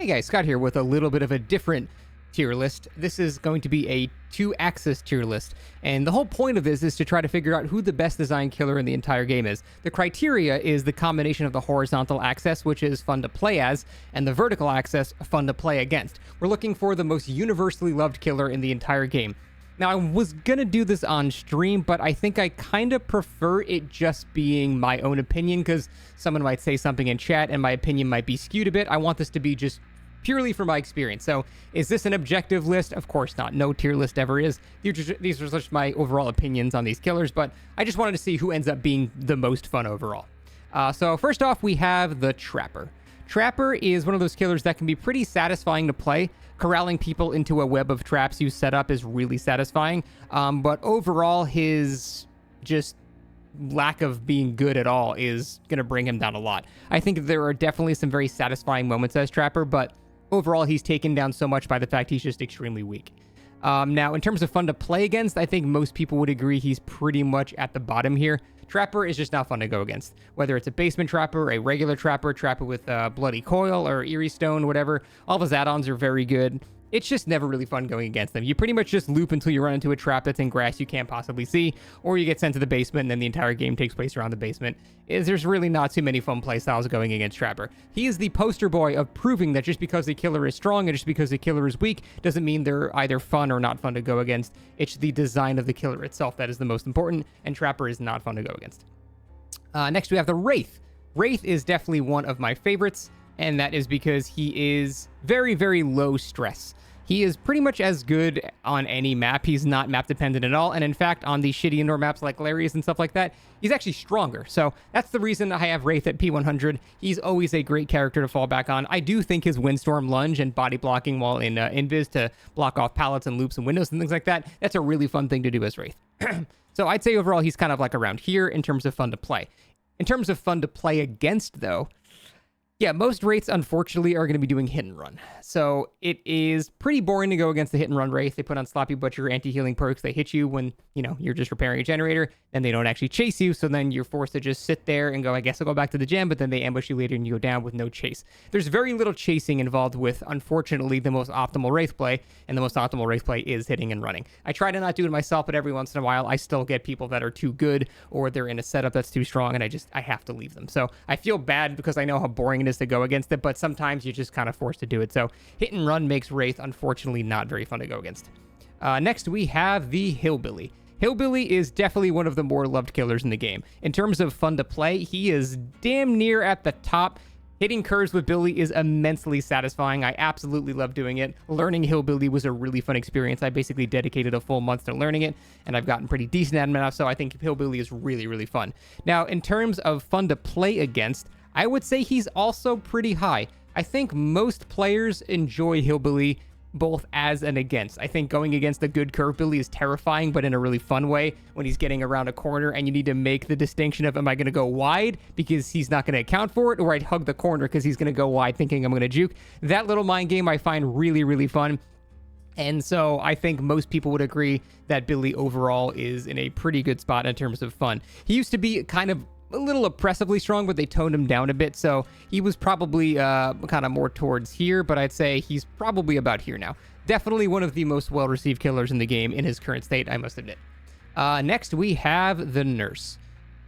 Hey guys, Scott here with a little bit of a different tier list. This is going to be a 2-axis tier list, and the whole point of this is to try to figure out who the best designed killer in the entire game is. The criteria is the combination of the horizontal axis, which is fun to play as, and the vertical axis, fun to play against. We're looking for the most universally loved killer in the entire game. Now, I was gonna do this on stream, but I think I kind of prefer it just being my own opinion, because someone might say something in chat and my opinion might be skewed a bit. I want this to be just purely from my experience. So, is this an objective list? Of course not. No tier list ever is. These are just my overall opinions on these killers, but I just wanted to see who ends up being the most fun overall. So, first off, we have the Trapper. Trapper is one of those killers that can be pretty satisfying to play. Corralling people into a web of traps you set up is really satisfying, but overall, his just lack of being good at all is going to bring him down a lot. I think there are definitely some very satisfying moments as Trapper, but overall, he's taken down so much by the fact he's just extremely weak. Now, in terms of fun to play against, I think most people would agree he's pretty much at the bottom here. Trapper is just not fun to go against. Whether it's a basement Trapper, a regular Trapper, Trapper with Bloody Coil, or Eerie Stone, whatever, all of his add-ons are very good. It's just never really fun going against them. You pretty much just loop until you run into a trap that's in grass you can't possibly see, or you get sent to the basement and then the entire game takes place around the basement. There's really not too many fun playstyles going against Trapper. He is the poster boy of proving that just because a killer is strong and just because a killer is weak doesn't mean they're either fun or not fun to go against. It's the design of the killer itself that is the most important, and Trapper is not fun to go against. Next we have the Wraith. Wraith is definitely one of my favorites, and that is because he is very, very low stress. He is pretty much as good on any map. He's not map dependent at all. And in fact, on the shitty indoor maps like Larry's and stuff like that, he's actually stronger. So that's the reason I have Wraith at P100. He's always a great character to fall back on. I do think his Windstorm lunge and body blocking while in invis to block off pallets and loops and windows and things like that, that's a really fun thing to do as Wraith. So I'd say overall he's kind of like around here in terms of fun to play. In terms of fun to play against, though, yeah, most Wraiths, unfortunately, are going to be doing hit and run. So it is pretty boring to go against the hit and run Wraith. They put on Sloppy Butcher, anti-healing perks. They hit you when, you're just repairing a generator, and they don't actually chase you. So then you're forced to just sit there and go, I guess I'll go back to the gem, but then they ambush you later and you go down with no chase. There's very little chasing involved with, unfortunately, the most optimal Wraith play, and the most optimal Wraith play is hitting and running. I try to not do it myself, but every once in a while, I still get people that are too good, or they're in a setup that's too strong, and I have to leave them. So I feel bad because I know how boring it is to go against it, but sometimes you're just kind of forced to do it. So hit and run makes Wraith, unfortunately, not very fun to go against. Next, we have the Hillbilly. Hillbilly is definitely one of the more loved killers in the game. In terms of fun to play, he is damn near at the top. Hitting curves with Billy is immensely satisfying. I absolutely love doing it. Learning Hillbilly was a really fun experience. I basically dedicated a full month to learning it, and I've gotten pretty decent at it now, so I think Hillbilly is really, really fun. Now, in terms of fun to play against, I would say he's also pretty high. I think most players enjoy Hillbilly both as and against. I think going against a good curve Billy is terrifying, but in a really fun way when he's getting around a corner and you need to make the distinction of, am I going to go wide because he's not going to account for it, or I'd hug the corner because he's going to go wide thinking I'm going to juke. That little mind game I find really, really fun. And so I think most people would agree that Billy overall is in a pretty good spot in terms of fun. He used to be kind of a little oppressively strong, but they toned him down a bit, so he was probably kind of more towards here, but I'd say he's probably about here now. Definitely one of the most well-received killers in the game in his current state, I must admit. Next, we have the Nurse.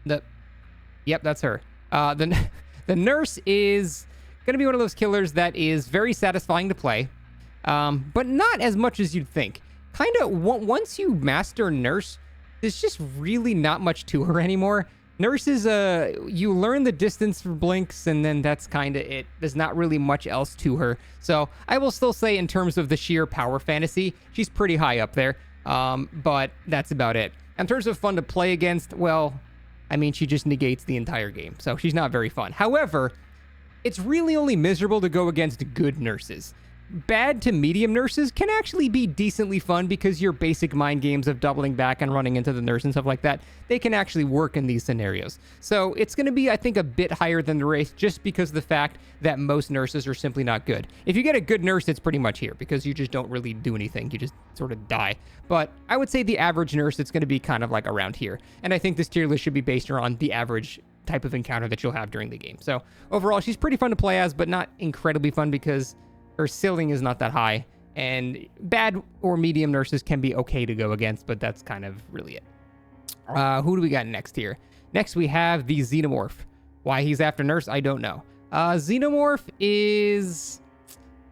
Yep, that's her. The Nurse is going to be one of those killers that is very satisfying to play, but not as much as you'd think. Kind of, once you master Nurse, there's just really not much to her anymore. Nurse is, you learn the distance for blinks, and then that's kind of it. There's not really much else to her. So I will still say in terms of the sheer power fantasy, she's pretty high up there, but that's about it. In terms of fun to play against, well, I mean, she just negates the entire game, so she's not very fun. However, it's really only miserable to go against good nurses. Bad to medium nurses can actually be decently fun because your basic mind games of doubling back and running into the nurse and stuff like that, they can actually work in these scenarios. So it's going to be, I think, a bit higher than the Wraith just because of the fact that most nurses are simply not good. If you get a good nurse, it's pretty much here because you just don't really do anything. You just sort of die. But I would say the average nurse, it's going to be kind of like around here. And I think this tier list should be based around the average type of encounter that you'll have during the game. So overall, she's pretty fun to play as, but not incredibly fun because Her ceiling is not that high, and bad or medium nurses can be okay to go against, but that's kind of really it. Who do we got next here? Next, we have the Xenomorph. Why he's after nurse, I don't know. Xenomorph is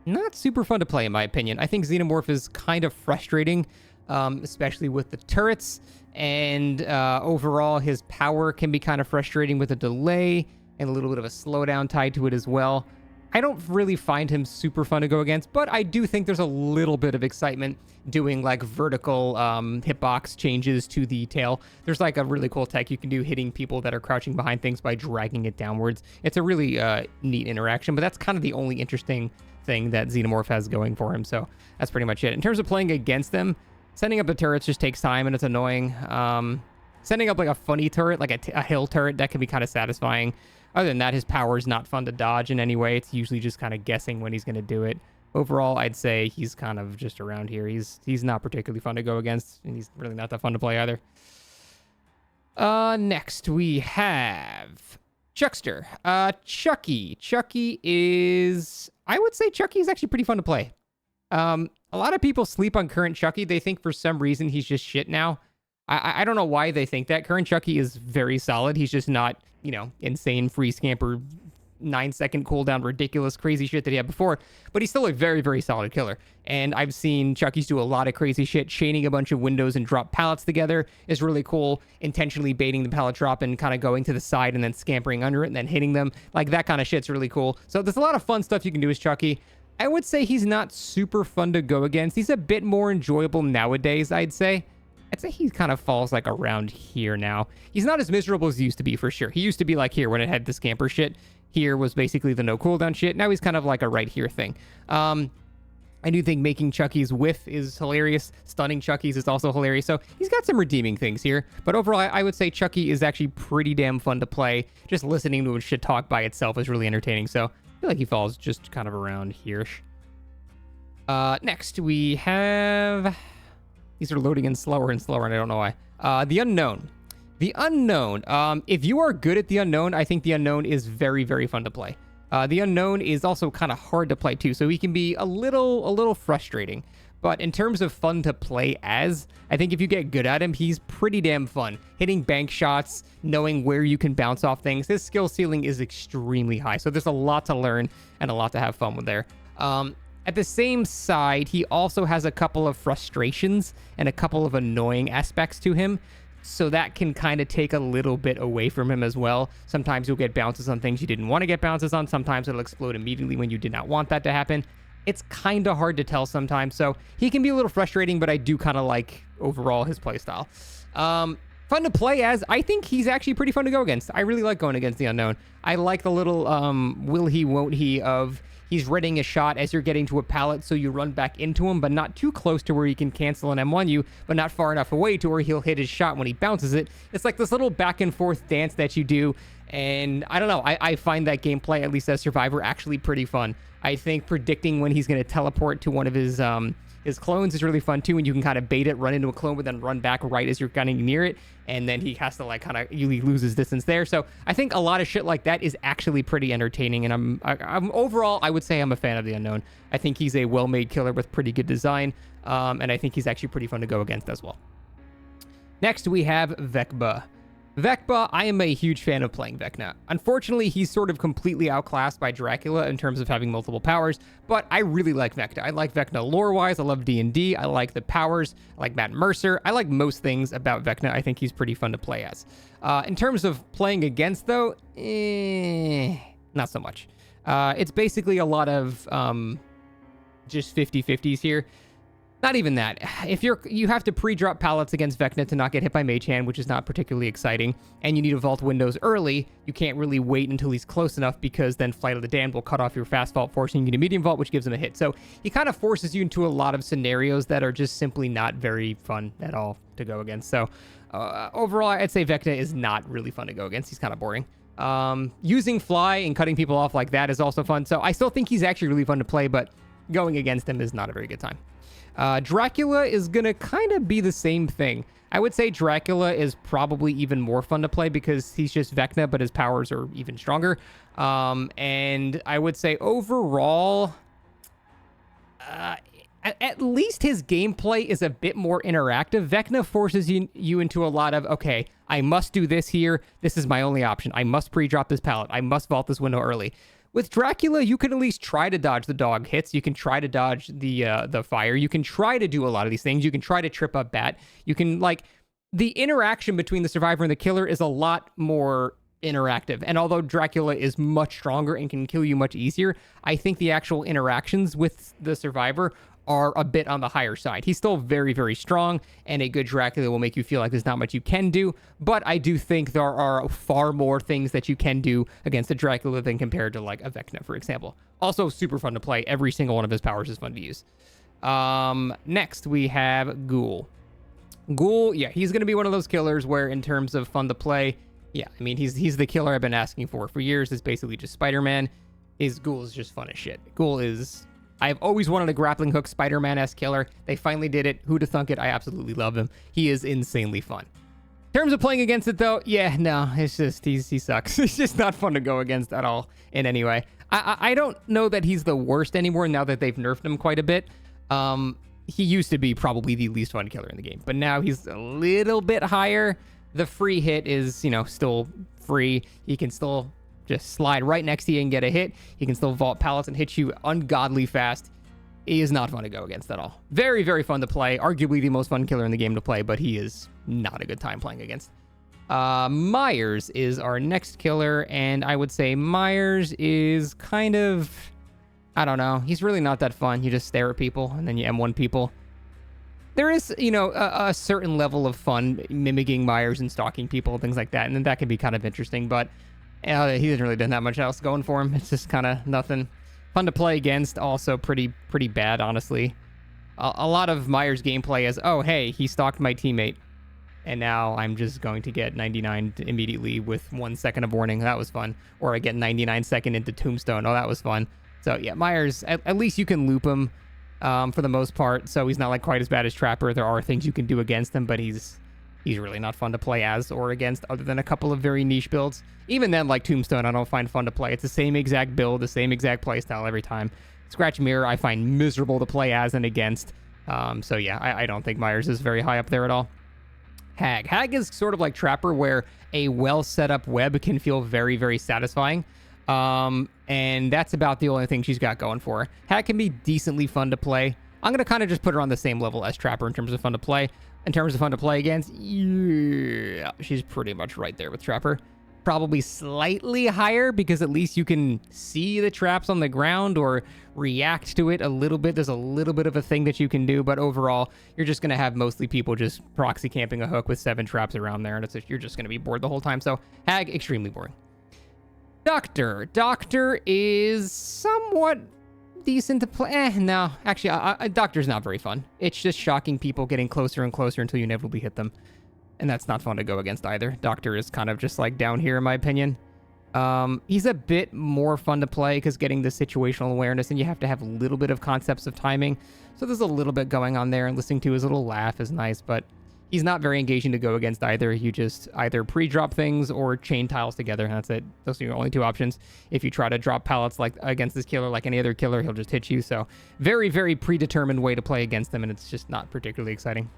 not super fun to play, in my opinion. I think Xenomorph is kind of frustrating, especially with the turrets, and overall his power can be kind of frustrating with a delay and a little bit of a slowdown tied to it as well. I don't really find him super fun to go against, but I do think there's a little bit of excitement doing like vertical hitbox changes to the tail. There's like a really cool tech you can do hitting people that are crouching behind things by dragging it downwards. It's a really neat interaction, but that's kind of the only interesting thing that Xenomorph has going for him. So that's pretty much it. In terms of playing against them, setting up the turrets just takes time and it's annoying. Setting up like a funny turret, like a hill turret, that can be kind of satisfying. Other than that, his power is not fun to dodge in any way. It's usually just kind of guessing when he's going to do it. Overall, I'd say he's kind of just around here. He's not particularly fun to go against, and he's really not that fun to play either. Next, we have Trickster. Chucky. Chucky is... I would say Chucky is actually pretty fun to play. A lot of people sleep on current Chucky. They think for some reason he's just shit now. I don't know why they think that. Current Chucky is very solid. He's just not, insane free scamper, 9-second cooldown, ridiculous, crazy shit that he had before. But he's still a very, very solid killer. And I've seen Chuckies do a lot of crazy shit. Chaining a bunch of windows and drop pallets together is really cool. Intentionally baiting the pallet drop and kind of going to the side and then scampering under it and then hitting them. Like, that kind of shit's really cool. So there's a lot of fun stuff you can do as Chucky. I would say he's not super fun to go against. He's a bit more enjoyable nowadays, I'd say. I'd say he kind of falls like around here now. He's not as miserable as he used to be, for sure. He used to be like here when it had the scamper shit. Here was basically the no cooldown shit. Now he's kind of like a right here thing. I do think making Chucky's whiff is hilarious. Stunning Chucky's is also hilarious. So he's got some redeeming things here. But overall, I would say Chucky is actually pretty damn fun to play. Just listening to his shit talk by itself is really entertaining. So I feel like he falls just kind of around here-ish. Next, we have... These are loading in slower and slower, and I don't know why. The Unknown. The Unknown. If you are good at The Unknown, I think The Unknown is very, very fun to play. The Unknown is also kind of hard to play, too, so he can be a little frustrating. But in terms of fun to play as, I think if you get good at him, he's pretty damn fun. Hitting bank shots, knowing where you can bounce off things. His skill ceiling is extremely high, so there's a lot to learn and a lot to have fun with there. At the same side, he also has a couple of frustrations and a couple of annoying aspects to him. So that can kind of take a little bit away from him as well. Sometimes you'll get bounces on things you didn't want to get bounces on. Sometimes it'll explode immediately when you did not want that to happen. It's kind of hard to tell sometimes. So he can be a little frustrating, but I do kind of like overall his playstyle. Fun to play as. I think he's actually pretty fun to go against. I really like going against the Unknown. I like the little will he, won't he of... He's readying a shot as you're getting to a pallet, so you run back into him, but not too close to where he can cancel an M1 you, but not far enough away to where he'll hit his shot when he bounces it. It's like this little back and forth dance that you do, and I don't know, I find that gameplay, at least as Survivor, actually pretty fun. I think predicting when he's going to teleport to one of his clones is really fun too, and you can kind of bait it, run into a clone, but then run back right as you're getting near it, and then he has to like kind of he loses distance there. So I think a lot of shit like that is actually pretty entertaining, and I'm overall I would say I'm a fan of the Unknown. I think he's a well-made killer with pretty good design, and I think he's actually pretty fun to go against as well. Next we have Vecna. Vecna, I am a huge fan of playing Vecna. Unfortunately, he's sort of completely outclassed by Dracula in terms of having multiple powers, but I really like Vecna. I like Vecna lore-wise, I love D&D, I like the powers, I like Matt Mercer, I like most things about Vecna. I think he's pretty fun to play as. In terms of playing against, though, not so much. It's basically a lot of just 50-50s here. Not even that. If you have to pre-drop pallets against Vecna to not get hit by Mage Hand, which is not particularly exciting, and you need to vault windows early, you can't really wait until he's close enough because then Flight of the Damned will cut off your fast vault, forcing you to medium vault, which gives him a hit. So he kind of forces you into a lot of scenarios that are just simply not very fun at all to go against. So overall, I'd say Vecna is not really fun to go against. He's kind of boring. Using Fly and cutting people off like that is also fun. So I still think he's actually really fun to play, but going against him is not a very good time. Dracula is going to kind of be the same thing. I would say Dracula is probably even more fun to play because he's just Vecna, but his powers are even stronger. And I would say overall, at least his gameplay is a bit more interactive. Vecna forces you into a lot of, okay, I must do this here. This is my only option. I must pre-drop this pallet. I must vault this window early. With Dracula, you can at least try to dodge the dog hits. You can try to dodge the fire. You can try to do a lot of these things. You can try to trip up Bat. You can, like, the interaction between the survivor and the killer is a lot more interactive. And although Dracula is much stronger and can kill you much easier, I think the actual interactions with the survivor are a bit on the higher side. He's still very, very strong, and a good Dracula will make you feel like there's not much you can do, but I do think there are far more things that you can do against a Dracula than compared to, like, a Vecna, for example. Also, super fun to play. Every single one of his powers is fun to use. Next, we have Ghoul. Ghoul, yeah, he's going to be one of those killers where, in terms of fun to play, yeah, I mean, he's the killer I've been asking for years. It's basically just Spider-Man. Ghoul is just fun as shit. Ghoul is... I've always wanted a grappling hook Spider-Man-esque killer. They finally did it. Who'd have thunk it? I absolutely love him. He is insanely fun. In terms of playing against it, though, yeah, no, it's just, he sucks. It's just not fun to go against at all in any way. I don't know that he's the worst anymore now that they've nerfed him quite a bit. He used to be probably the least fun killer in the game, but now he's a little bit higher. The free hit is, you know, still free. He can still just slide right next to you and get a hit. He can still vault pallets and hit you ungodly fast. He is not fun to go against at all. Very, very fun to play. Arguably the most fun killer in the game to play, but he is not a good time playing against. Myers is our next killer, and I would say Myers is kind of... I don't know. He's really not that fun. You just stare at people, and then you M1 people. There is, you know, a certain level of fun mimicking Myers and stalking people and things like that, and then that can be kind of interesting, but he hasn't really done that much else going for him. It's just kind of nothing. Fun to play against, also pretty bad, honestly. A lot of Myers' gameplay is, oh, hey, he stalked my teammate, and now I'm just going to get 99 immediately with 1 second of warning. That was fun. Or I get 99 second into Tombstone. Oh, that was fun. So, yeah, Myers, at least you can loop him for the most part, so he's not like quite as bad as Trapper. There are things you can do against him, but he's really not fun to play as or against, other than a couple of very niche builds. Even then, like Tombstone, I don't find fun to play. It's the same exact build, the same exact playstyle every time. Scratch Mirror, I find miserable to play as and against. So yeah, I don't think Myers is very high up there at all. Hag. Hag is sort of like Trapper, where a well set up web can feel very, very satisfying. And that's about the only thing she's got going for her. Hag can be decently fun to play. I'm going to kind of just put her on the same level as Trapper in terms of fun to play. In terms of fun to play against, yeah, she's pretty much right there with Trapper. Probably slightly higher, because at least you can see the traps on the ground or react to it a little bit. There's a little bit of a thing that you can do, but overall, you're just going to have mostly people just proxy camping a hook with 7 traps around there, and you're just going to be bored the whole time. So, Hag, extremely boring. Doctor. Doctor is somewhat decent to play. No, actually, Doctor's not very fun. It's just shocking people getting closer and closer until you inevitably hit them. And that's not fun to go against either. Doctor is kind of just like down here in my opinion. He's a bit more fun to play because getting the situational awareness, and you have to have a little bit of concepts of timing. So there's a little bit going on there, and listening to his little laugh is nice, but he's not very engaging to go against either. You just either pre-drop things or chain tiles together, and that's it. Those are your only 2 options. If you try to drop pallets like against this killer like any other killer, he'll just hit you. So very, very predetermined way to play against them, and it's just not particularly exciting.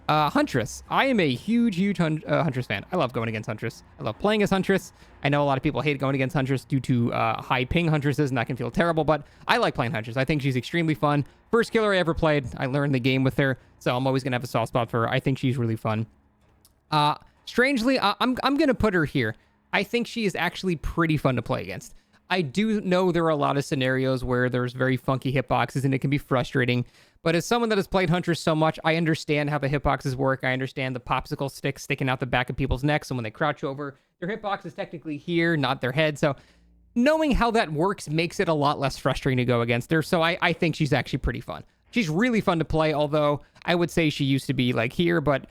Huntress. I am a huge Huntress fan. I love going against Huntress. I love playing as Huntress. I know a lot of people hate going against Huntress due to high ping Huntresses, and that can feel terrible, but I like playing Huntress. I think she's extremely fun. First killer I ever played. I learned the game with her, so I'm always going to have a soft spot for her. I think she's really fun. Strangely, I'm going to put her here. I think she is actually pretty fun to play against. I do know there are a lot of scenarios where there's very funky hitboxes, and it can be frustrating. But as someone that has played Huntress so much, I understand how the hitboxes work. I understand the popsicle sticks sticking out the back of people's necks, and when they crouch over, their hitbox is technically here, not their head. So knowing how that works makes it a lot less frustrating to go against her. So I think she's actually pretty fun. She's really fun to play, although I would say she used to be like here, but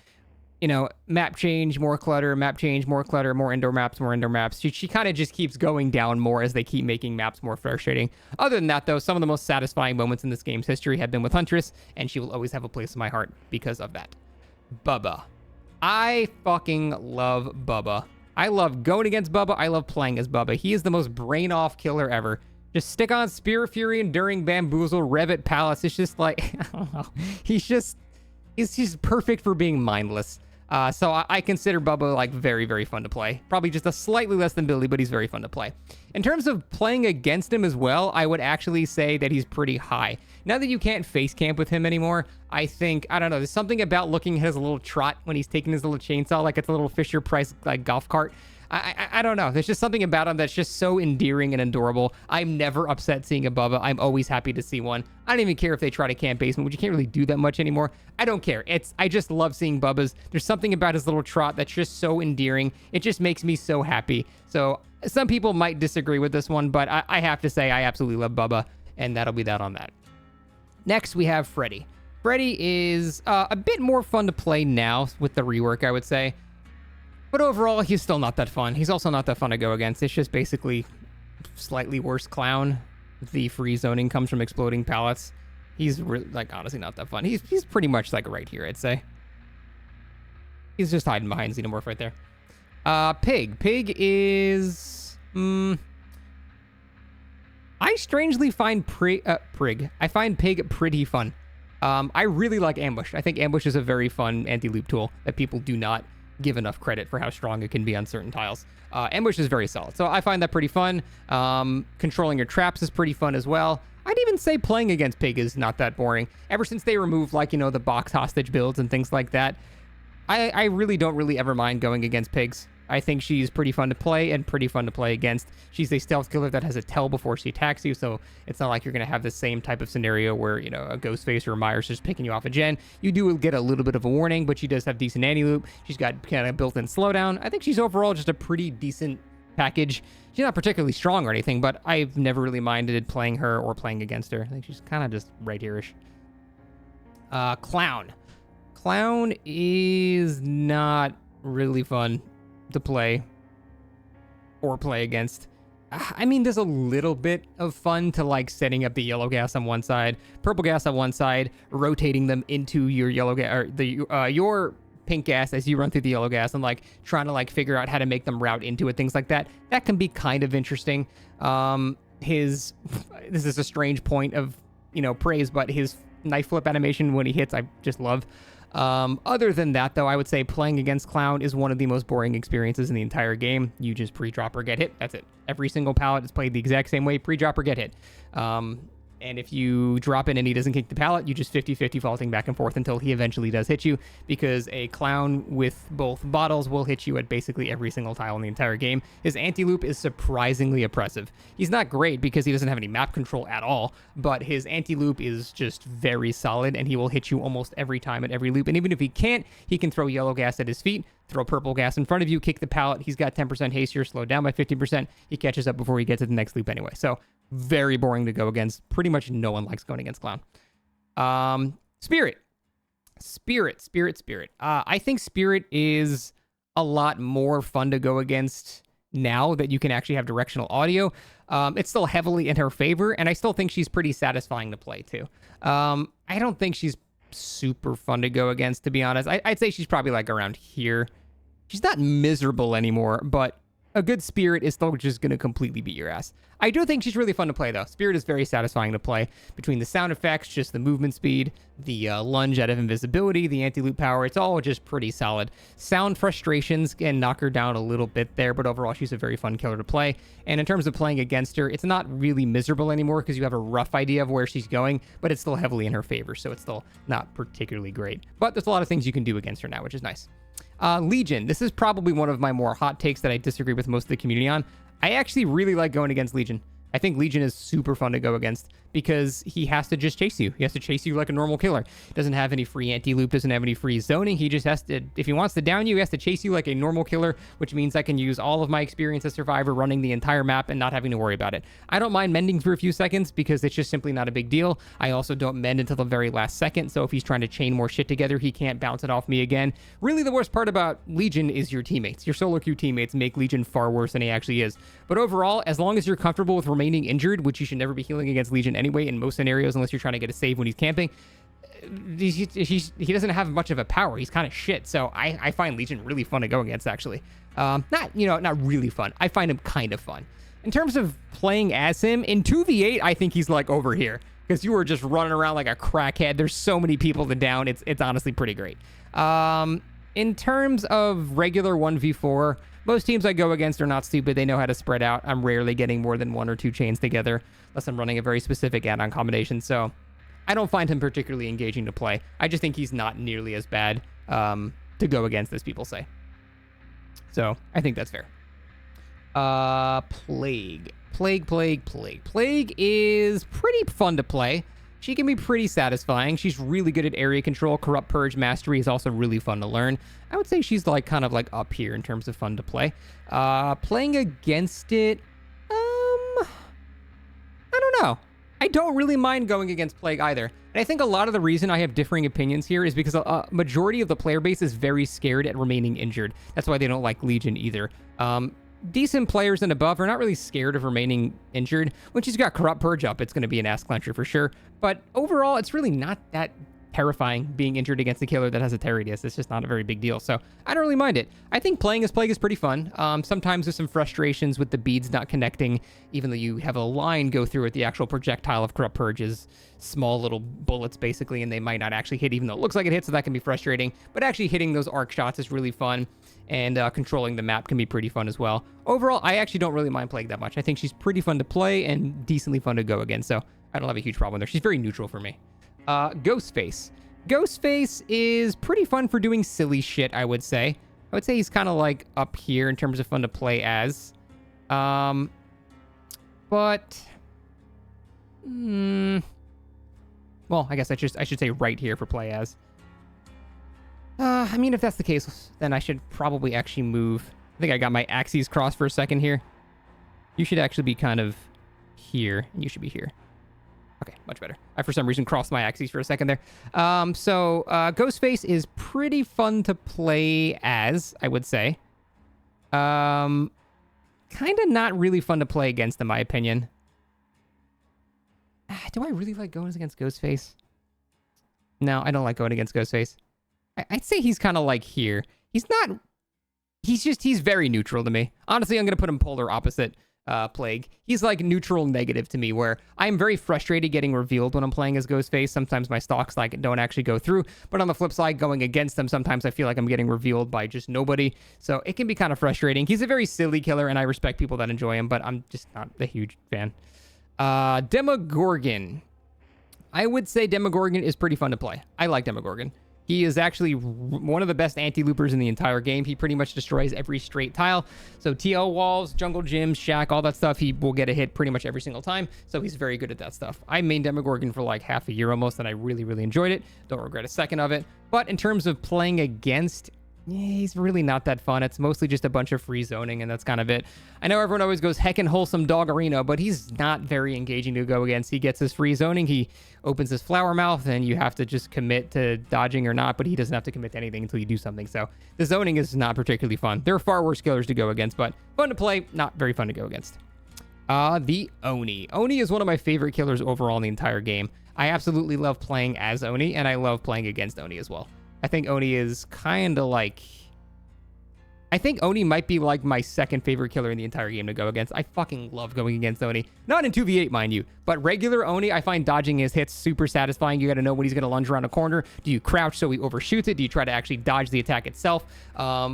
you know, map change, more clutter, map change, more clutter, more indoor maps, more indoor maps. She kind of just keeps going down more as they keep making maps more frustrating. Other than that, though, some of the most satisfying moments in this game's history have been with Huntress, and she will always have a place in my heart because of that. Bubba. I fucking love Bubba. I love going against Bubba. I love playing as Bubba. He is the most brain-off killer ever. Just stick on Spirit Fury, Enduring Bamboozle, Revit Palace. It's just like, I don't know. He's perfect for being mindless. So I consider Bubba like very, very fun to play. Probably just a slightly less than Billy, but he's very fun to play. In terms of playing against him as well, I would actually say that he's pretty high. Now that you can't face camp with him anymore, I think, I don't know, there's something about looking at his little trot when he's taking his little chainsaw like it's a little Fisher-Price like golf cart. I don't know. There's just something about him that's just so endearing and adorable. I'm never upset seeing a Bubba. I'm always happy to see one. I don't even care if they try to camp basement, which you can't really do that much anymore. I don't care. I just love seeing Bubba's. There's something about his little trot that's just so endearing. It just makes me so happy. So some people might disagree with this one, but I have to say I absolutely love Bubba, and that'll be that on that. Next, we have Freddy. Freddy is a bit more fun to play now with the rework, I would say. But overall, he's still not that fun. He's also not that fun to go against. It's just basically slightly worse clown. The free zoning comes from exploding pallets. He's like honestly not that fun. He's pretty much like right here, I'd say. He's just hiding behind Xenomorph right there. Pig. Pig is... I strangely find I find Pig pretty fun. I really like Ambush. I think Ambush is a very fun anti-loop tool that people do not give enough credit for how strong it can be on certain tiles. Ambush is very solid, so I find that pretty fun. Controlling your traps is pretty fun as well. I'd even say playing against Pig is not that boring. Ever since they removed, like, you know, the box hostage builds and things like that, I really don't really ever mind going against Pigs. I think she's pretty fun to play and pretty fun to play against. She's a stealth killer that has a tell before she attacks you, so it's not like you're going to have the same type of scenario where, you know, a Ghostface or a Myers just picking you off a gen. You do get a little bit of a warning, but she does have decent anti-loop. She's got kind of built-in slowdown. I think she's overall just a pretty decent package. She's not particularly strong or anything, but I've never really minded playing her or playing against her. I think she's kind of just right here-ish. Clown. Clown is not really fun to play or play against. I mean, there's a little bit of fun to like setting up the yellow gas on one side, purple gas on one side, rotating them into your yellow gas or your pink gas as you run through the yellow gas, and like trying to like figure out how to make them route into it, things like that. That can be kind of interesting. This is a strange point of, you know, praise, but his knife flip animation when he hits, I just love. Other than that, though, I would say playing against Clown is one of the most boring experiences in the entire game. You just pre-drop or get hit. That's it. Every single pallet is played the exact same way. Pre-drop or get hit. And if you drop it and he doesn't kick the pallet, you just 50-50 vaulting back and forth until he eventually does hit you, because a Clown with both bottles will hit you at basically every single tile in the entire game. His anti-loop is surprisingly oppressive. He's not great because he doesn't have any map control at all, but his anti-loop is just very solid, and he will hit you almost every time at every loop. And even if he can't, he can throw yellow gas at his feet, throw purple gas in front of you, kick the pallet. He's got 10% haste here, slowed down by 50%. He catches up before he gets to the next loop anyway. So very boring to go against. Pretty much no one likes going against Clown. Spirit. I think Spirit is a lot more fun to go against now that you can actually have directional audio. It's still heavily in her favor, and I still think she's pretty satisfying to play too. I don't think she's super fun to go against, to be honest. I'd say she's probably like around here. She's not miserable anymore, but a good Spirit is still just going to completely beat your ass. I do think she's really fun to play, though. Spirit is very satisfying to play. Between the sound effects, just the movement speed, the lunge out of invisibility, the anti-loop power, it's all just pretty solid. Sound frustrations can knock her down a little bit there, but overall, she's a very fun killer to play. And in terms of playing against her, it's not really miserable anymore because you have a rough idea of where she's going, but it's still heavily in her favor, so it's still not particularly great. But there's a lot of things you can do against her now, which is nice. Legion. This is probably one of my more hot takes that I disagree with most of the community on. I actually really like going against Legion. I think Legion is super fun to go against because he has to just chase you. He has to chase you like a normal killer. He doesn't have any free anti-loop, doesn't have any free zoning. He just has to, if he wants to down you, he has to chase you like a normal killer, which means I can use all of my experience as Survivor running the entire map and not having to worry about it. I don't mind mending for a few seconds because it's just simply not a big deal. I also don't mend until the very last second, so if he's trying to chain more shit together, he can't bounce it off me again. Really, the worst part about Legion is your teammates. Your solo queue teammates make Legion far worse than he actually is. But overall, as long as you're comfortable with remaining injured, which you should never be healing against Legion anyway in most scenarios, unless you're trying to get a save when he's camping, he doesn't have much of a power. He's kind of shit. So I find Legion really fun to go against, actually. Not really fun. I find him kind of fun. In terms of playing as him, in 2v8, I think he's like over here. Because you were just running around like a crackhead. There's so many people to down. It's honestly pretty great. In terms of regular 1v4, most teams I go against are not stupid. They know how to spread out. I'm rarely getting more than 1 or 2 chains together unless I'm running a very specific add-on combination. So I don't find him particularly engaging to play. I just think he's not nearly as bad to go against as people say. So I think that's fair. Plague. Plague is pretty fun to play. She can be pretty satisfying. She's really good at area control. Corrupt Purge Mastery is also really fun to learn. I would say she's like kind of like up here in terms of fun to play. Playing against it, I don't know. I don't really mind going against Plague either. And I think a lot of the reason I have differing opinions here is because a majority of the player base is very scared at remaining injured. That's why they don't like Legion either. Decent players and above are not really scared of remaining injured. When she's got Corrupt Purge up, it's going to be an ass clencher for sure. But overall, it's really not that terrifying being injured against a killer that has a Teridius. It's just not a very big deal. So I don't really mind it. I think playing as Plague is pretty fun. Sometimes there's some frustrations with the beads not connecting, even though you have a line go through it. The actual projectile of Corrupt Purge is small little bullets basically, and they might not actually hit even though it looks like it hits, so that can be frustrating. But actually hitting those arc shots is really fun, and controlling the map can be pretty fun as well. Overall, I actually don't really mind Plague that much. I think she's pretty fun to play and decently fun to go against, so I don't have a huge problem there. She's very neutral for me. Ghostface. Ghostface is pretty fun for doing silly shit, I would say. I would say he's kind of like up here in terms of fun to play as. But... well, I guess I should say right here for play as. I mean, if that's the case, then I should probably actually move. I think I got my axes crossed for a second here. You should actually be kind of here, and you should be here. Okay, much better. I, for some reason, crossed my axes for a second there. Ghostface is pretty fun to play as, I would say. Kind of not really fun to play against, in my opinion. Do I really like going against Ghostface? No, I don't like going against Ghostface. I'd say he's kind of like here. He's not... He's very neutral to me. Honestly, I'm going to put him polar opposite Plague. He's like neutral negative to me, where I'm very frustrated getting revealed when I'm playing as Ghostface. Sometimes my stocks like don't actually go through, but on the flip side, going against them, sometimes I feel like I'm getting revealed by just nobody. So it can be kind of frustrating. He's a very silly killer, and I respect people that enjoy him, but I'm just not a huge fan. Demogorgon. I would say Demogorgon is pretty fun to play. I like Demogorgon. He is actually one of the best anti-loopers in the entire game. He pretty much destroys every straight tile. So TL walls, jungle gyms, shack, all that stuff, he will get a hit pretty much every single time. So he's very good at that stuff. I mained Demogorgon for like half a year almost, and I really, really enjoyed it. Don't regret a second of it. But in terms of playing against... he's really not that fun. It's mostly just a bunch of free zoning, and that's kind of it. I know everyone always goes heckin' wholesome dog arena, but he's not very engaging to go against. He gets his free zoning, he opens his flower mouth, and you have to just commit to dodging or not, but he doesn't have to commit to anything until you do something. So the zoning is not particularly fun. There are far worse killers to go against, but fun to play, not very fun to go against. The Oni. Oni is one of my favorite killers overall in the entire game. I absolutely love playing as Oni, and I love playing against Oni as well. I think Oni is kind of like... I think Oni might be like my second favorite killer in the entire game to go against. I fucking love going against Oni. Not in 2v8, mind you, but regular Oni, I find dodging his hits super satisfying. You got to know when he's going to lunge around a corner. Do you crouch so he overshoots it? Do you try to actually dodge the attack itself?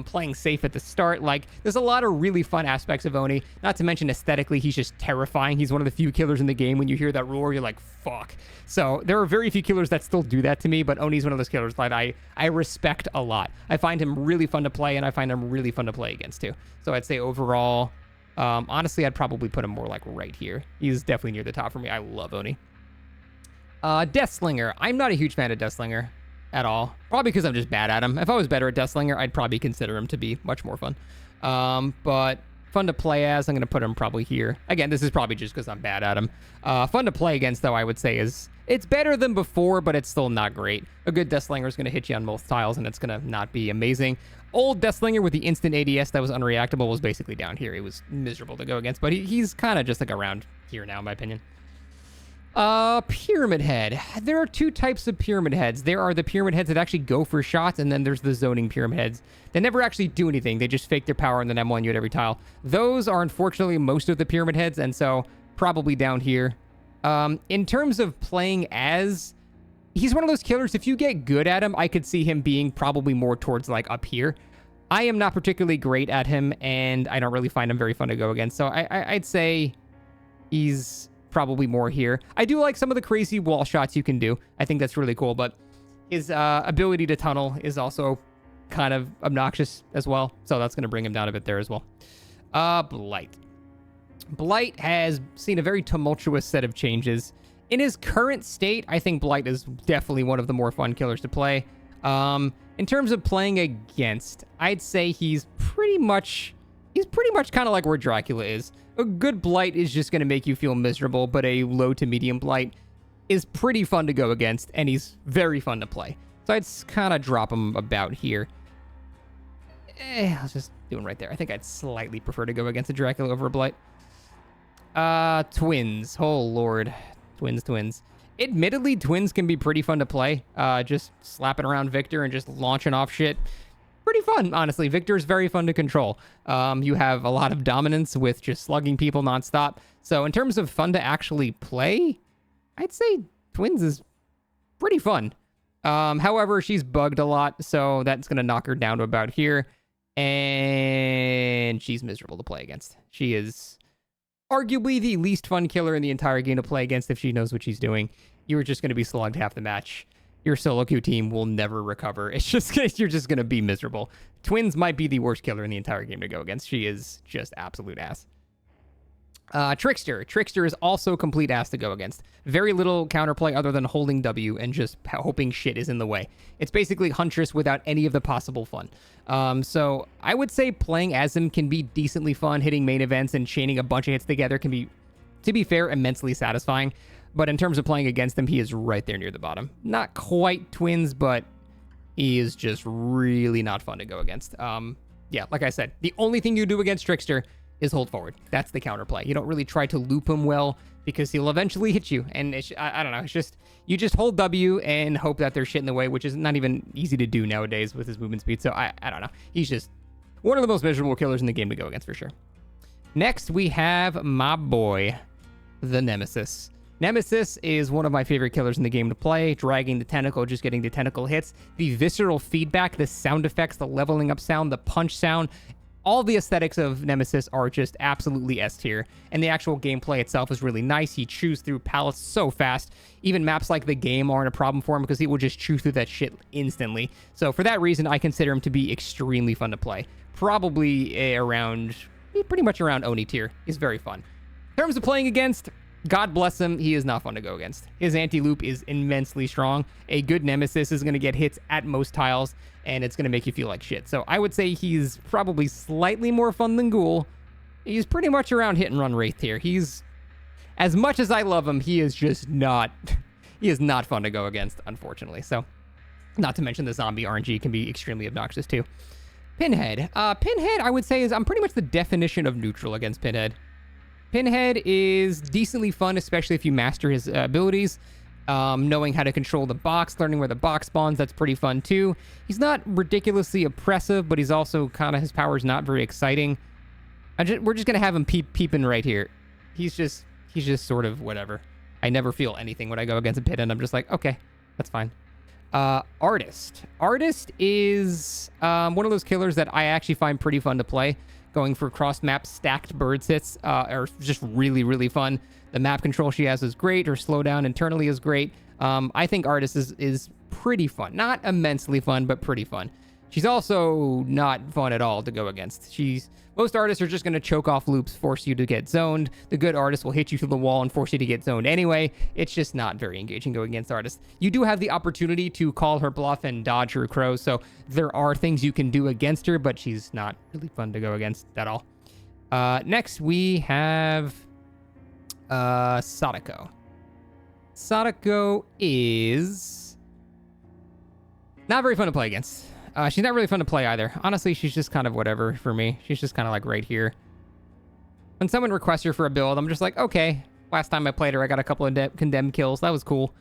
Playing safe at the start. Like, there's a lot of really fun aspects of Oni. Not to mention aesthetically, he's just terrifying. He's one of the few killers in the game. When you hear that roar, you're like, fuck. So there are very few killers that still do that to me, but Oni's one of those killers that I respect a lot. I find him really fun to play, and I find him really fun to play against too. So I'd say overall, honestly, I'd probably put him more like right here. He's definitely near the top for me. I love Oni. Deathslinger. I'm not a huge fan of Deathslinger at all. Probably because I'm just bad at him. If I was better at Deathslinger, I'd probably consider him to be much more fun. But fun to play as. I'm going to put him probably here. Again, this is probably just because I'm bad at him. Fun to play against, though, I would say is... It's better than before, but it's still not great. A good Deathslinger is going to hit you on most tiles, and it's going to not be amazing. Old Deathslinger with the instant ADS that was unreactable was basically down here. It was miserable to go against, but he's kind of just like around here now, in my opinion. Pyramidhead. There are two types of Pyramid Heads. There are the Pyramid Heads that actually go for shots, and then there's the zoning Pyramid Heads. They never actually do anything. They just fake their power and then M1 you at every tile. Those are unfortunately most of the Pyramid Heads, and so probably down here. In terms of playing as, he's one of those killers, if you get good at him, I could see him being probably more towards like up here. I am not particularly great at him, and I don't really find him very fun to go against, so I'd say he's probably more here. I do like some of the crazy wall shots you can do. I think that's really cool, but his ability to tunnel is also kind of obnoxious as well, so that's going to bring him down a bit there as well. Blight. Blight has seen a very tumultuous set of changes. In his current state, I think Blight is definitely one of the more fun killers to play. In terms of playing against, I'd say he's pretty much kind of like where Dracula is. A good Blight is just going to make you feel miserable, but a low to medium Blight is pretty fun to go against, and he's very fun to play. So I'd kind of drop him about here. I'll just do him right there. I think I'd slightly prefer to go against a Dracula over a Blight. Twins. Oh, Lord. Twins. Admittedly, twins can be pretty fun to play. Just slapping around Victor and just launching off shit. Pretty fun, honestly. Victor is very fun to control. You have a lot of dominance with just slugging people nonstop. So in terms of fun to actually play, I'd say Twins is pretty fun. However, she's bugged a lot, so that's going to knock her down to about here. And she's miserable to play against. She is arguably the least fun killer in the entire game to play against if she knows what she's doing. You're just going to be slugged half the match. Your solo queue team will never recover. It's just you're just going to be miserable. Twins might be the worst killer in the entire game to go against. She is just absolute ass. Trickster. Trickster is also complete ass to go against. Very little counterplay other than holding W and just hoping shit is in the way. It's basically Huntress without any of the possible fun. So I would say playing as him can be decently fun. Hitting main events and chaining a bunch of hits together can be, to be fair, immensely satisfying. But in terms of playing against him, he is right there near the bottom. Not quite Twins, but he is just really not fun to go against. Yeah, like I said, the only thing you do against Trickster is hold forward. That's the counterplay. You don't really try to loop him well because he'll eventually hit you. And it's, I don't know. It's just, you just hold W and hope that there's shit in the way, which is not even easy to do nowadays with his movement speed. So I don't know. He's just one of the most miserable killers in the game to go against for sure. Next, we have my boy, the Nemesis. Nemesis is one of my favorite killers in the game to play. Dragging the tentacle, just getting the tentacle hits. The visceral feedback, the sound effects, the leveling up sound, the punch sound. All the aesthetics of Nemesis are just absolutely S tier. And the actual gameplay itself is really nice. He chews through palettes so fast. Even maps like the game aren't a problem for him because he will just chew through that shit instantly. So for that reason, I consider him to be extremely fun to play. Probably pretty much around Oni tier. He's very fun. In terms of playing against, God bless him, he is not fun to go against. His anti-loop is immensely strong. A good Nemesis is going to get hits at most tiles, and it's going to make you feel like shit. So I would say he's probably slightly more fun than Ghoul. He's pretty much around hit and run Wraith here. He's, as much as I love him, he is just not, he is not fun to go against, unfortunately. So, not to mention the zombie RNG can be extremely obnoxious too. Pinhead. Pinhead, I would say, I'm pretty much the definition of neutral against Pinhead. Pinhead is decently fun, especially if you master his abilities. Knowing how to control the box, learning where the box spawns, that's pretty fun too. He's not ridiculously oppressive, but he's also kind of, his power is not very exciting. We're just going to have him peeping right here. He's just sort of whatever. I never feel anything when I go against a Pinhead. I'm just like, okay, that's fine. Artist. Artist is one of those killers that I actually find pretty fun to play. Going for cross-map stacked bird hits are just really, really fun. The map control she has is great. Her slowdown internally is great. I think Artist is pretty fun. Not immensely fun, but pretty fun. She's also not fun at all to go against. Most artists are just going to choke off loops, force you to get zoned. The good artist will hit you through the wall and force you to get zoned anyway. It's just not very engaging going against artists. You do have the opportunity to call her bluff and dodge her crows, so there are things you can do against her, but she's not really fun to go against at all. Next, we have Sadako. Sadako is not very fun to play against. She's not really fun to play either. Honestly, she's just kind of whatever for me. She's just kind of like right here. When someone requests her for a build, I'm just like, okay, Last time I played her, I got a couple of condemned kills. That was cool.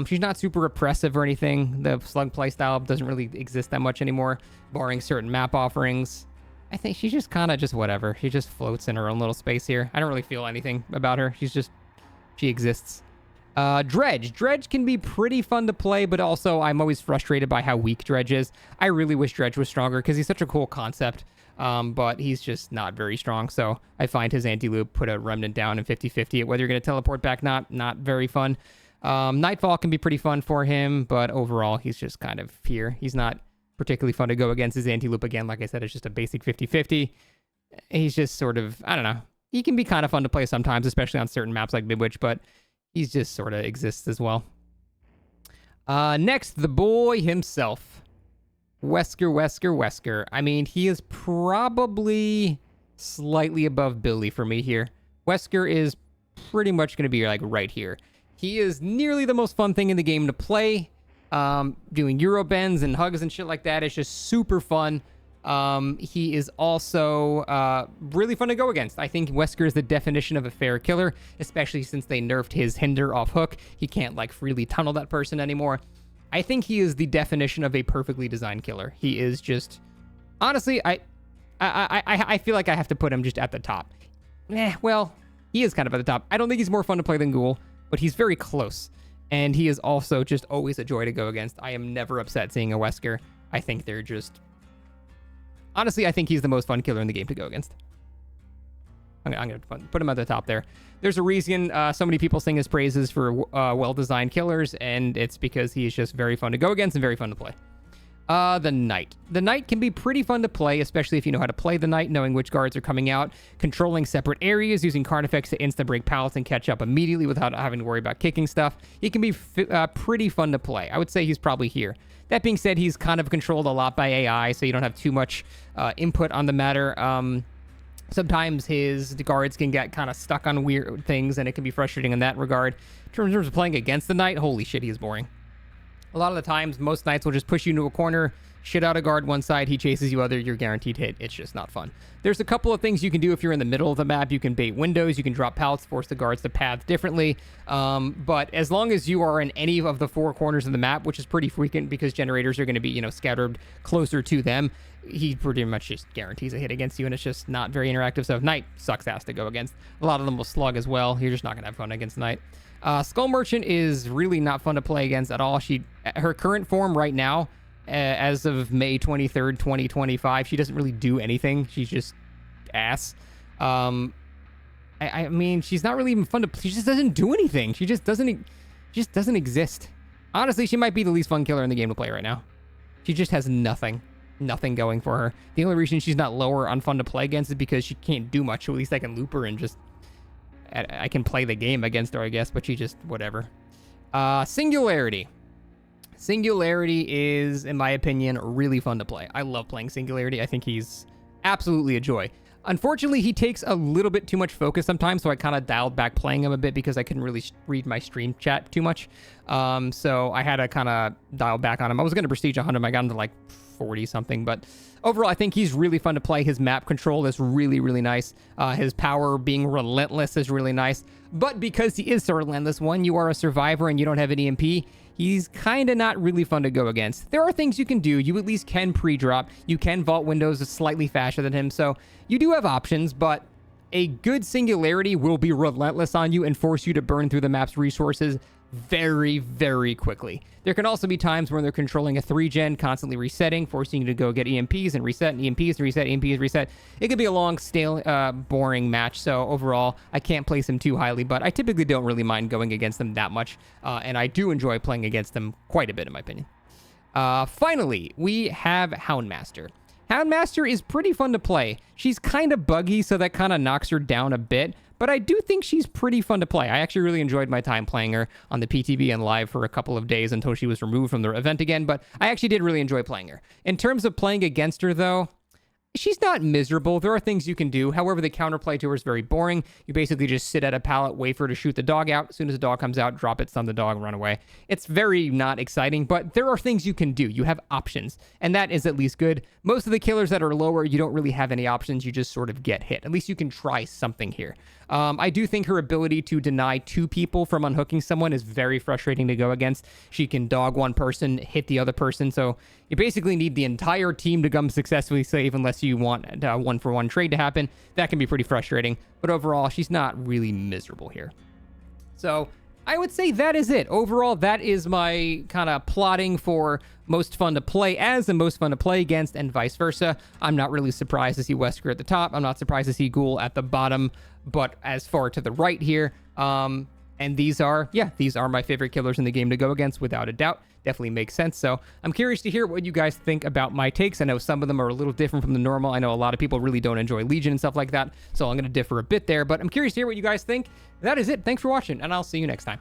She's not super oppressive or anything. The slug playstyle doesn't really exist that much anymore, barring certain map offerings. I think she's just kind of just whatever. She just floats in her own little space here. I don't really feel anything about her. She exists. Dredge. Dredge can be pretty fun to play, but also I'm always frustrated by how weak Dredge is. I really wish Dredge was stronger because he's such a cool concept, but he's just not very strong. So I find his anti-loop put a remnant down in 50-50. Whether you're going to teleport back, not very fun. Nightfall can be pretty fun for him, but overall he's just kind of here. He's not particularly fun to go against. His anti-loop, again, like I said, it's just a basic 50-50. He's just sort of, I don't know. He can be kind of fun to play sometimes, especially on certain maps like Midwich, but he's just sort of exists as well. Next, the boy himself. Wesker. I mean, he is probably slightly above Billy for me here. Wesker is pretty much going to be like right here. He is nearly the most fun thing in the game to play. Doing Euro bends and hugs and shit like that. It's just super fun. He is also really fun to go against. I think Wesker is the definition of a fair killer, especially since they nerfed his hinder off hook. He can't like freely tunnel that person anymore. I think he is the definition of a perfectly designed killer. He is just, honestly, I feel like I have to put him just at the top. Well, he is kind of at the top. I don't think he's more fun to play than Ghoul, but he's very close. And he is also just always a joy to go against. I am never upset seeing a Wesker. I think they're just... Honestly, I think he's the most fun killer in the game to go against. I'm going to put him at the top there. There's a reason so many people sing his praises for well-designed killers, and it's because he is just very fun to go against and very fun to play. The Knight. The Knight can be pretty fun to play, especially if you know how to play the Knight, knowing which guards are coming out, controlling separate areas, using card effects to insta-break pallets and catch up immediately without having to worry about kicking stuff. He can be pretty fun to play. I would say he's probably here. That being said, he's kind of controlled a lot by AI, so you don't have too much input on the matter. Sometimes his guards can get kind of stuck on weird things, and it can be frustrating in that regard. In terms of playing against the Knight, holy shit, he is boring. A lot of the times, most Knights will just push you into a corner, shit out a guard one side, he chases you other, you're guaranteed hit. It's just not fun. There's a couple of things you can do if you're in the middle of the map. You can bait windows, you can drop pallets, force the guards to path differently. But as long as you are in any of the four corners of the map, which is pretty frequent because generators are going to be, scattered closer to them, he pretty much just guarantees a hit against you, and it's just not very interactive. So Knight sucks ass to go against. A lot of them will slug as well. You're just not going to have fun against Knight. Skull Merchant is really not fun to play against at all. Her current form right now, as of May 23rd, 2025, she doesn't really do anything. She's just ass. I mean, she's not really even fun to... She just doesn't do anything. She just doesn't exist. Honestly, she might be the least fun killer in the game to play right now. She just has nothing going for her. The only reason she's not lower on fun to play against is because she can't do much. So at least I can loop her and just... I can play the game against her, I guess, but she just... whatever. Singularity. Singularity is, in my opinion, really fun to play. I love playing Singularity. I think he's absolutely a joy. Unfortunately, he takes a little bit too much focus sometimes, so I kind of dialed back playing him a bit because I couldn't really read my stream chat too much. So I had to kind of dial back on him. I was going to Prestige 100 him. I got him to like 40-something, but overall, I think he's really fun to play. His map control is really, really nice. His power being relentless is really nice. But because he is so relentless, when you are a survivor and you don't have an EMP, he's kind of not really fun to go against. There are things you can do. You at least can pre-drop. You can vault windows slightly faster than him, so you do have options, but a good Singularity will be relentless on you and force you to burn through the map's resources very, very quickly. There can also be times when they're controlling a 3-gen, constantly resetting, forcing you to go get EMPs and reset, and EMPs and reset, EMPs, reset. It could be a long, stale, boring match, so overall, I can't place him too highly, but I typically don't really mind going against them that much, and I do enjoy playing against them quite a bit, in my opinion. Finally, we have Houndmaster. Houndmaster is pretty fun to play. She's kind of buggy, so that kind of knocks her down a bit, but I do think she's pretty fun to play. I actually really enjoyed my time playing her on the PTB and live for a couple of days until she was removed from the event again, but I actually did really enjoy playing her. In terms of playing against her, though, she's not miserable. There are things you can do. However, the counterplay to her is very boring. You basically just sit at a pallet, wait for her to shoot the dog out. As soon as the dog comes out, drop it, stun the dog, run away. It's very not exciting, but there are things you can do. You have options, and that is at least good. Most of the killers that are lower, you don't really have any options. You just sort of get hit. At least you can try something here. I do think her ability to deny 2 people from unhooking someone is very frustrating to go against. She can dog one person, hit the other person, so you basically need the entire team to come successfully save unless you want a 1-for-1 trade to happen. That can be pretty frustrating, but overall, she's not really miserable here. So I would say that is it. Overall, that is my kind of plotting for most fun to play as and most fun to play against, and vice versa. I'm not really surprised to see Wesker at the top. I'm not surprised to see Ghoul at the bottom, but as far to the right here, and these are my favorite killers in the game to go against, without a doubt. Definitely makes sense. So I'm curious to hear what you guys think about my takes. I know some of them are a little different from the normal. I know a lot of people really don't enjoy Legion and stuff like that, so I'm going to differ a bit there, but I'm curious to hear what you guys think. That is it. Thanks for watching, and I'll see you next time.